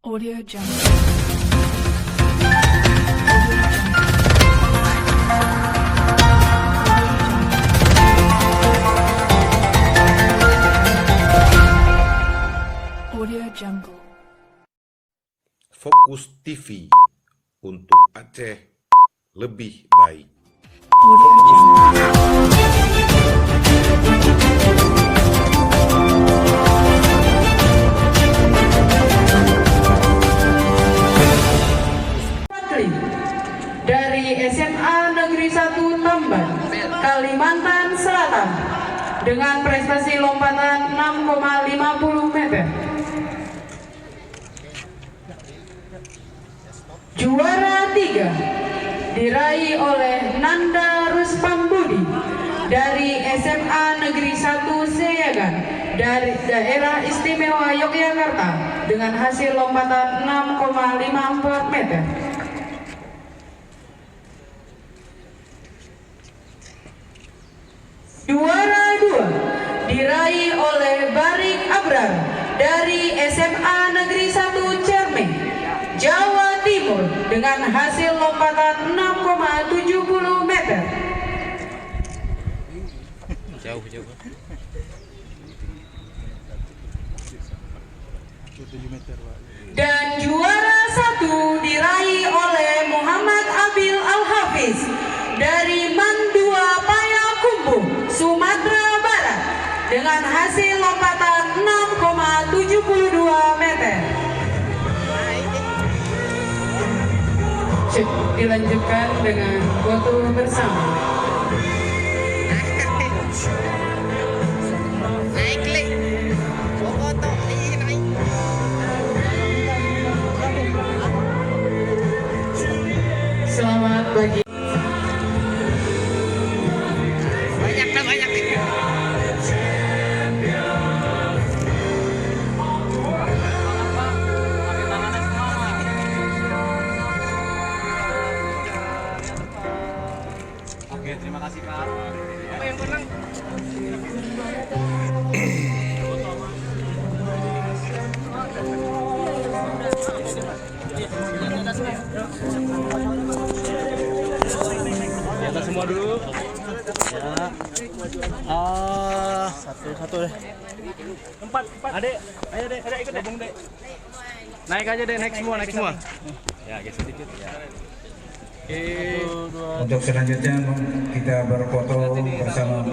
Audio Jungle. Audio Jungle. Fokus TV untuk Aceh lebih baik. Audio Jungle. Dari SMA Negeri 1 Tamban, Kalimantan Selatan, dengan prestasi lompatan 6,50 meter. Juara 3 diraih oleh Nanda Ruspambudi dari SMA Negeri 1 Seyagan dari Daerah Istimewa Yogyakarta dengan hasil lompatan 6,54 meter. Juara 2 diraih oleh Barik Abrar dari SMA Negeri 1 Cermeng, Jawa Timur dengan hasil lompatan 6,70 meter. Jauh. Dan juara 1 diraih oleh Muhammad Abil Al-Hafiz dari Mandua Payakumbuh, Sumatera Barat dengan hasil lompatan 6,72 meter. Dilanjutkan dengan foto bersama. Selamat pagi. Banyak. Oke, terima kasih Pak. Apa yang menang? Di atas semua dulu. Ya. Satu deh. Empat. Adek, ayo dek, ikut dek. Naik aja deh, naik semua. Ya, geser dikit. Ya. Untuk selanjutnya kita berfoto bersama